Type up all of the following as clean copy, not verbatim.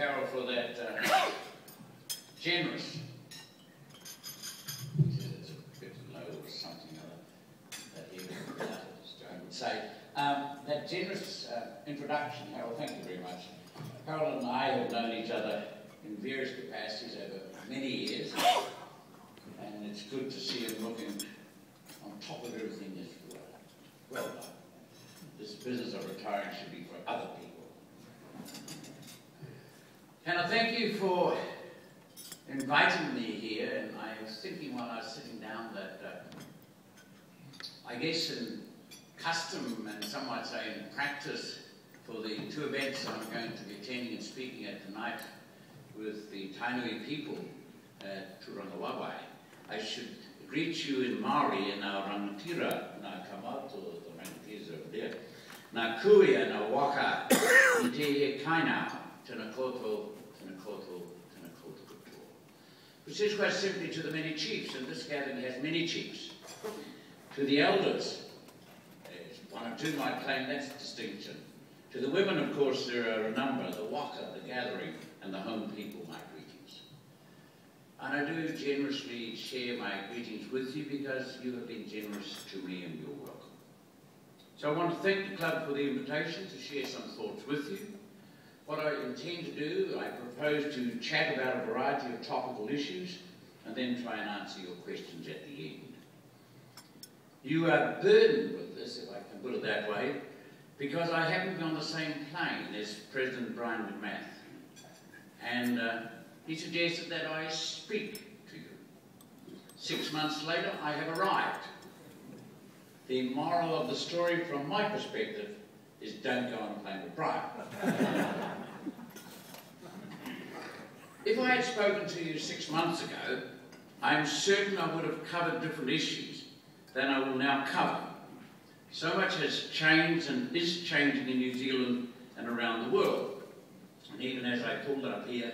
Carol, for that generous, he said it's a bit low or something or other, that he would say, that generous introduction, Carol, thank you very much. Carol and I have known each other in various capacities over many years, and it's good to see him looking on top of everything as well done. This business of retiring should be for other people. And I thank you for inviting me here, and I was thinking while I was sitting down that I guess in custom, and some might say in practice, for the two events I'm going to be attending and speaking at tonight with the Tainui people at Turangawawai, I should greet you in Maori in our rangatira, nā kamauto, the rangatiras over there, nā kuia, nā waka, I te he kainau, tēnā koutou, tēnā koutou, tēnā koutou katoa. Which is quite simply to the many chiefs, and this gathering has many chiefs. To the elders, as one or two might claim that's distinction. To the women, of course, there are a number, the waka, the gathering, and the home people, my greetings. And I do generously share my greetings with you because you have been generous to me and you're welcome. So I want to thank the club for the invitation to share some thoughts with you. What I intend to do, I propose to chat about a variety of topical issues and then try and answer your questions at the end. You are burdened with this, if I can put it that way, because I happen to be on the same plane as President Brian McMath. And he suggested that I speak to you. 6 months later, I have arrived. The moral of the story from my perspective is don't go on a plane with Brian. If I had spoken to you 6 months ago, I'm certain I would have covered different issues than I will now cover. So much has changed and is changing in New Zealand and around the world. And even as I pulled up here,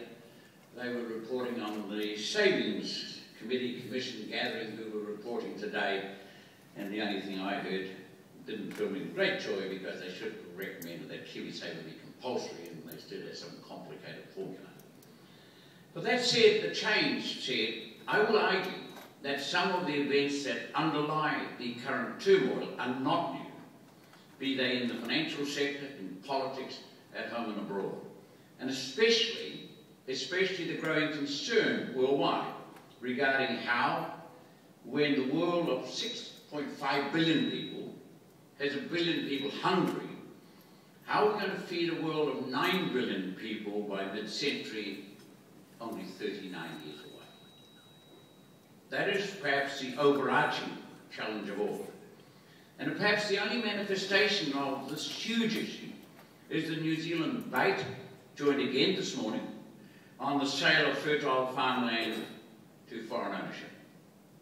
they were reporting on the Savings Committee Commission gathering who were reporting today, and the only thing I heard didn't fill me with great joy because they should have recommended that KiwiSaver be compulsory, and they still have some complicated formula. But that said, the change said, I will argue that some of the events that underlie the current turmoil are not new, be they in the financial sector, in politics, at home and abroad. And especially the growing concern worldwide regarding how, when the world of 6.5 billion people has 1 billion people hungry, how are we going to feed a world of 9 billion people by mid-century, only 39 years away? That is perhaps the overarching challenge of all. And perhaps the only manifestation of this huge issue is the New Zealand debate, joined again this morning, on the sale of fertile farmland to foreign ownership.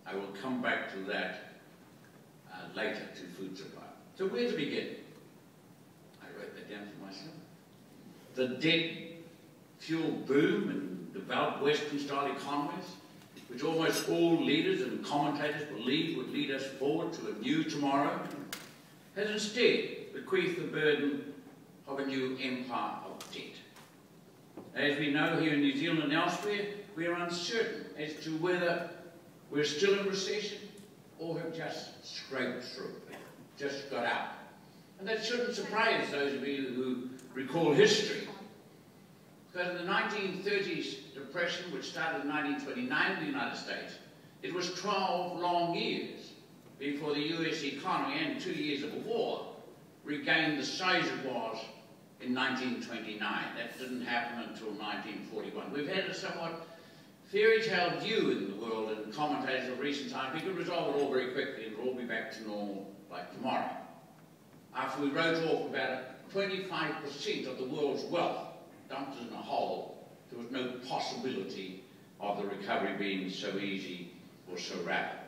I will come back to that later, to food supply. So where to begin? I wrote that down for myself. The debt-fuel boom in developed Western-style economies, which almost all leaders and commentators believe would lead us forward to a new tomorrow, has instead bequeathed the burden of a new empire of debt. As we know here in New Zealand and elsewhere, we are uncertain as to whether we're still in recession or have just scraped through, just got out. And that shouldn't surprise those of you who recall history. Because in the 1930s depression, which started in 1929 in the United States, it was 12 long years before the US economy and 2 years of a war regained the size it was in 1929. That didn't happen until 1941. We've had a somewhat fairy tale view in the world and commentators of recent times. We could resolve it all very quickly and we'll all be back to normal like tomorrow. After we wrote off about 25% of the world's wealth dumped in a hole, there was no possibility of the recovery being so easy or so rapid.